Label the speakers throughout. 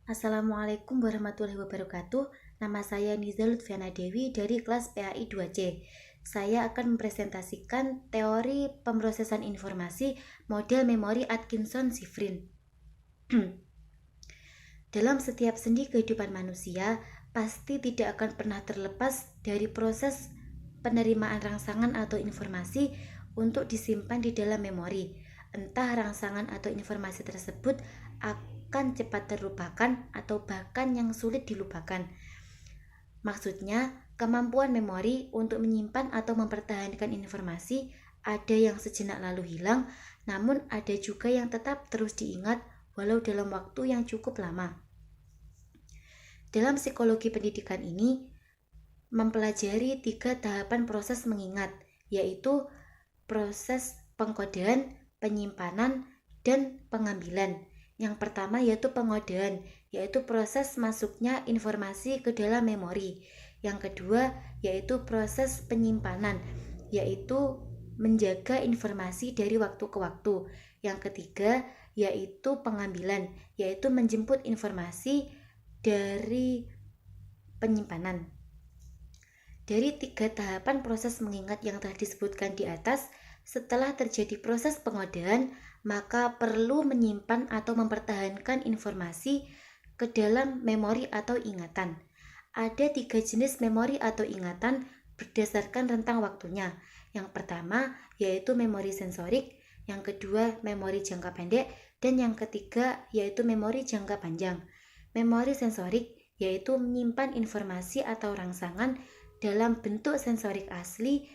Speaker 1: Assalamualaikum warahmatullahi wabarakatuh. Nama saya Niza Lutfiana Dewi dari kelas PAI 2C. Saya akan mempresentasikan teori pemrosesan informasi model memori Atkinson-Shiffrin. Dalam setiap sendi kehidupan manusia, pasti tidak akan pernah terlepas dari proses penerimaan rangsangan atau informasi untuk disimpan di dalam memori. Entah rangsangan atau informasi tersebut akan cepat terlupakan atau bahkan yang sulit dilupakan. Maksudnya, kemampuan memori untuk menyimpan atau mempertahankan informasi ada yang sejenak lalu hilang, namun ada juga yang tetap terus diingat walau dalam waktu yang cukup lama. Dalam psikologi pendidikan ini, mempelajari 3 tahapan proses mengingat, yaitu proses pengkodean, penyimpanan, dan pengambilan. Yang pertama yaitu pengodean, yaitu proses masuknya informasi ke dalam memori. Yang kedua yaitu proses penyimpanan, yaitu menjaga informasi dari waktu ke waktu. Yang ketiga yaitu pengambilan, yaitu menjemput informasi dari penyimpanan. Dari 3 tahapan proses mengingat yang telah disebutkan di atas, setelah terjadi proses pengodean, maka perlu menyimpan atau mempertahankan informasi ke dalam memori atau ingatan. Ada 3 jenis memori atau ingatan berdasarkan rentang waktunya. Yang pertama yaitu memori sensorik, yang kedua memori jangka pendek, dan yang ketiga yaitu memori jangka panjang. Memori sensorik yaitu menyimpan informasi atau rangsangan dalam bentuk sensorik asli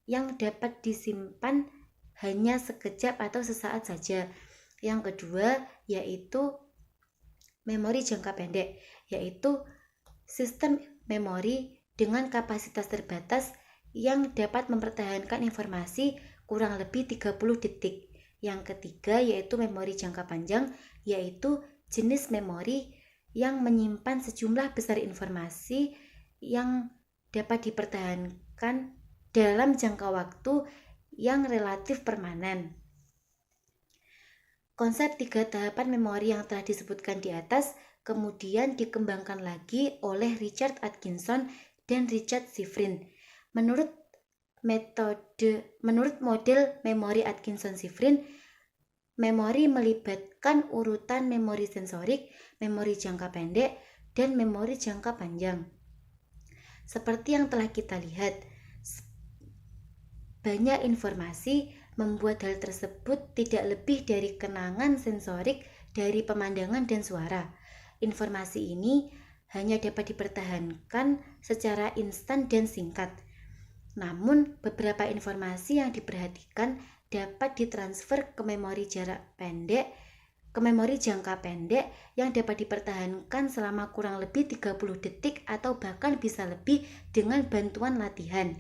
Speaker 1: yang dapat disimpan hanya sekejap atau sesaat saja. Yang kedua yaitu memori jangka pendek, yaitu sistem memori dengan kapasitas terbatas yang dapat mempertahankan informasi kurang lebih 30 detik. Yang ketiga yaitu memori jangka panjang, yaitu jenis memori yang menyimpan sejumlah besar informasi yang dapat dipertahankan dalam jangka waktu yang relatif permanen. Konsep 3 tahapan memori yang telah disebutkan di atas kemudian dikembangkan lagi oleh Richard Atkinson dan Richard Shiffrin. Menurut model memori Atkinson-Shiffrin, memori melibatkan urutan memori sensorik, memori jangka pendek, dan memori jangka panjang. Seperti yang telah kita lihat, banyak informasi membuat hal tersebut tidak lebih dari kenangan sensorik dari pemandangan dan suara. Informasi ini hanya dapat dipertahankan secara instan dan singkat. Namun, beberapa informasi yang diperhatikan dapat ditransfer ke memori jangka pendek yang dapat dipertahankan selama kurang lebih 30 detik atau bahkan bisa lebih dengan bantuan latihan.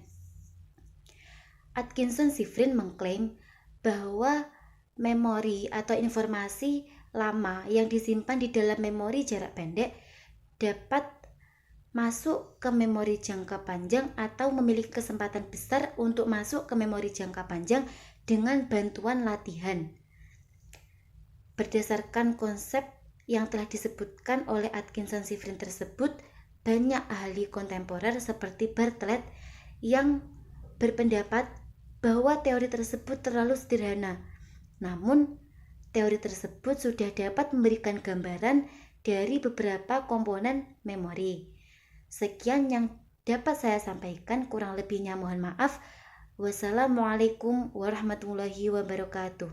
Speaker 1: Atkinson-Shiffrin mengklaim bahwa memori atau informasi lama yang disimpan di dalam memori jarak pendek dapat masuk ke memori jangka panjang atau memiliki kesempatan besar untuk masuk ke memori jangka panjang dengan bantuan latihan. Berdasarkan konsep yang telah disebutkan oleh Atkinson-Shiffrin tersebut, banyak ahli kontemporer seperti Bartlett yang berpendapat bahwa teori tersebut terlalu sederhana. Namun, teori tersebut sudah dapat memberikan gambaran dari beberapa komponen memori. Sekian yang dapat saya sampaikan, kurang lebihnya mohon maaf. Wassalamualaikum warahmatullahi wabarakatuh.